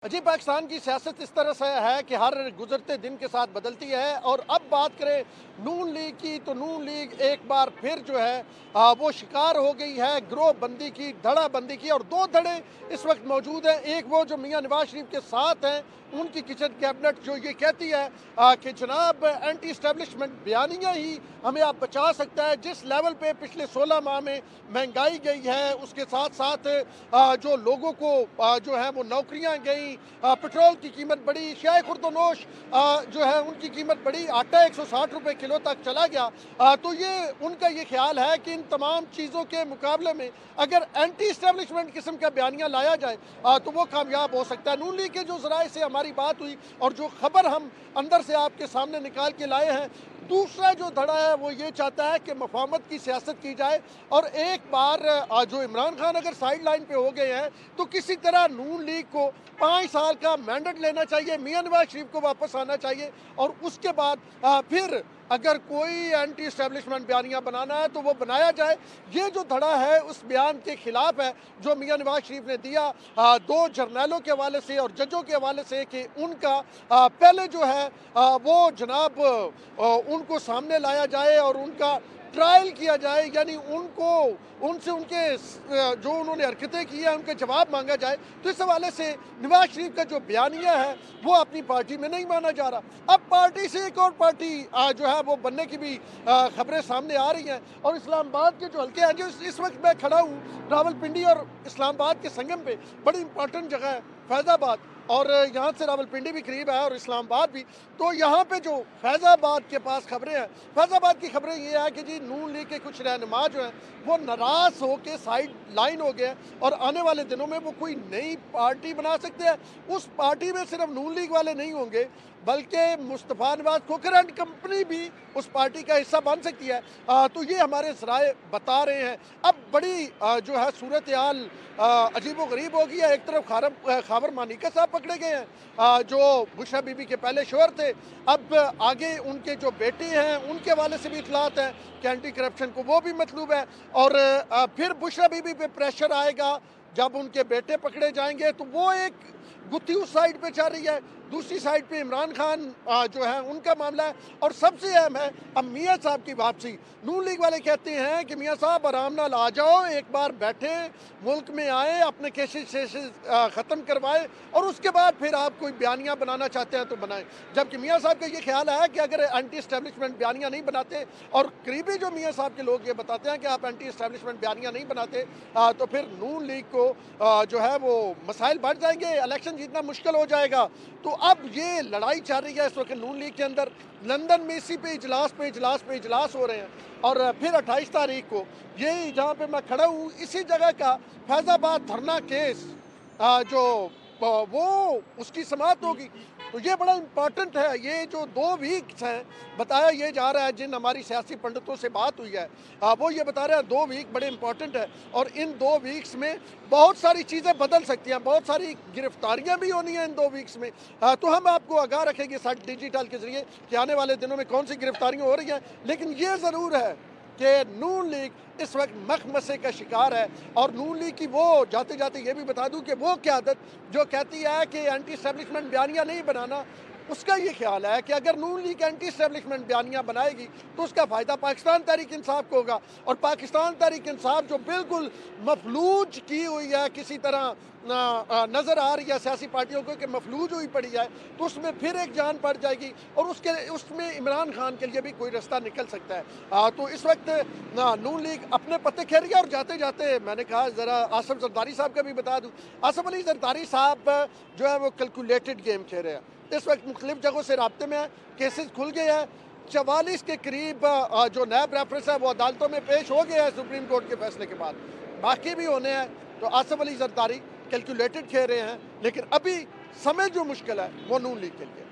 जी, पाकिस्तान की सियासत इस तरह से है कि हर गुजरते दिन के साथ बदलती है। और अब बात करें नून लीग की, तो नून लीग एक बार फिर जो है वो शिकार हो गई है गिरोह बंदी की, धड़ा बंदी की। और दो धड़े इस वक्त मौजूद हैं। एक वो जो मियां नवाज शरीफ के साथ हैं, उनकी किचन कैबिनेट जो ये कहती है कि जनाब एंटी इस्टेब्लिशमेंट बयानियाँ ही हमें आप बचा सकता है। जिस लेवल पे पिछले 16 माह में महंगाई गई है, उसके साथ साथ जो लोगों को जो है वो नौकरियां गई, पेट्रोल की कीमत बढ़ी, शाय खुर्दनोश जो है उनकी कीमत बढ़ी, आटा 160 रुपए किलो तक चला गया। तो ये उनका ये ख्याल है कि इन तमाम चीज़ों के मुकाबले में अगर एंटी इस्टेब्लिशमेंट किस्म का बयानिया लाया जाए तो वो कामयाब हो सकता है। नून लीग के जो जराए से हमारी बात हुई और जो खबर हम अंदर से आपके सामने निकाल के लाए हैं, दूसरा जो धड़ा है वो ये चाहता है कि मफाहमत की सियासत की जाए। और एक बार जो इमरान खान अगर साइड लाइन पे हो गए हैं, तो किसी तरह नून लीग को 5 साल का मैंडेट लेना चाहिए, मियां नवाज शरीफ को वापस आना चाहिए। और उसके बाद फिर अगर कोई एंटी इस्टेब्लिशमेंट बयानिया बनाना है तो वो बनाया जाए। ये जो धड़ा है उस बयान के खिलाफ है जो मियां नवाज शरीफ ने दिया दो जर्नैलों के हवाले से और जजों के हवाले से, कि उनका पहले जो है वो जनाब उनको सामने लाया जाए और उनका ट्रायल किया जाए, यानी उनको उनसे उनके जो उन्होंने हरकतें की हैं उनके जवाब मांगा जाए। तो इस हवाले से नवाज शरीफ का जो बयानिया है वो अपनी पार्टी में नहीं माना जा रहा। अब पार्टी से एक और पार्टी जो है वो बनने की भी खबरें सामने आ रही हैं। और इस्लामाबाद के जो हल्के हैं, जो इस वक्त मैं खड़ा हूँ रावलपिंडी और इस्लामाबाद के संगम पे, बड़ी इंपॉर्टेंट जगह है फैज़ाबाद, और यहाँ से रावलपिंडी भी करीब है और इस्लामाबाद भी। तो यहाँ पे जो फैज़ाबाद के पास खबरें हैं, फैज़ाबाद की खबरें ये है कि जी नून लीग के कुछ रहनुमा जो हैं वो नाराज़ होकर साइड लाइन हो गए हैं और आने वाले दिनों में वो कोई नई पार्टी बना सकते हैं। उस पार्टी में सिर्फ नून लीग वाले नहीं होंगे, बल्कि मुस्तफ़ा नवाज खोखर एंड कंपनी भी उस पार्टी का हिस्सा बन सकती है। तो ये हमारे ज़राए बता रहे हैं। अब बड़ी जो है सूरत हाल अजीब व गरीब हो गई है। एक तरफ खाबर मानिका साहब पकड़े गए हैं जो बुशरा बीबी के पहले शोहर थे। अब आगे उनके जो बेटे हैं उनके हवाले से भी इतलात हैं कि एंटी करप्शन को वो भी मतलूब है। और फिर बुशरा बीबी पे प्रेशर आएगा जब उनके बेटे पकड़े जाएंगे। तो वो एक गुत्थी उस साइड पे चल रही है, दूसरी साइड पे इमरान खान जो है उनका मामला है। और सबसे अहम है अब मियाँ साहब की वापसी। नून लीग वाले कहते हैं कि मियाँ साहब आराम नाल आ जाओ, एक बार बैठे, मुल्क में आए, अपने केसेस ख़त्म करवाए और उसके बाद फिर आप कोई बयानिया बनाना चाहते हैं तो बनाएं। जबकि मियाँ साहब का ये ख्याल है कि अगर एंटी इस्टेब्लिशमेंट बयानिया नहीं बनाते, और करीबी जो मियाँ साहब के लोग ये बताते हैं कि आप एंटी इस्टेब्लिशमेंट बयानिया नहीं बनाते तो फिर नून लीग को जो है वो मसाइल बढ़ जाएंगे, इलेक्शन जीतना मुश्किल हो जाएगा। तो अब ये लड़ाई चल रही है इस वक्त नून लीग के अंदर। लंदन में इसी पे इजलास हो रहे हैं। और फिर 28 तारीख को यही जहाँ पे मैं खड़ा हूँ इसी जगह का फैज़ाबाद धरना केस जो वो उसकी समाप्त होगी। तो ये बड़ा इम्पॉर्टेंट है। ये जो 2 वीक्स हैं, बताया ये जा रहा है, जिन हमारी सियासी पंडितों से बात हुई है वो ये बता रहे हैं 2 वीक बड़े इंपॉर्टेंट है। और इन 2 वीक्स में बहुत सारी चीज़ें बदल सकती हैं, बहुत सारी गिरफ्तारियां भी होनी हैं इन 2 वीक्स में। तो हम आपको आगाह रखेंगे साथ डिजिटल के जरिए कि आने वाले दिनों में कौन सी गिरफ्तारियां हो रही हैं। लेकिन ये ज़रूर है कि नून लीग इस वक्त मखमसे का शिकार है। और नून लीग की वो जाते जाते ये भी बता दूं कि वो क़यादत जो कहती है कि एंटी इस्टेब्लिशमेंट बयानिया नहीं बनाना, उसका ये ख्याल है कि अगर नून लीग एंटी इस्टेब्लिशमेंट बयानिया बनाएगी तो उसका फ़ायदा पाकिस्तान तहरीक इंसाफ को होगा। और पाकिस्तान तहरीक इंसाफ जो बिल्कुल मफलूज की हुई है, किसी तरह नज़र आ रही है सियासी पार्टियों को कि मफलूज हुई पड़ी है, तो उसमें फिर एक जान पड़ जाएगी और उसमें इमरान खान के लिए भी कोई रास्ता निकल सकता है। तो इस वक्त नून लीग अपने पत्ते खेल रही है। और जाते जाते मैंने कहा ज़रा आसफ जरदारी साहब का भी बता दूँ। आसफ अली जरदारी साहब जो है वो कैलकुलेटेड गेम खेल रहे हैं। इस वक्त मुख्तलिफ जगहों से राब्ते में है, केसेस खुल गए हैं। 44 के करीब जो नैब रेफरेंस है वो अदालतों में पेश हो गया है सुप्रीम कोर्ट के फैसले के बाद, बाकी भी होने हैं। तो आसफ अली जरदारी कैलकुलेटेड खेल रहे हैं, लेकिन अभी समय जो मुश्किल है वो नून लीग के लिए।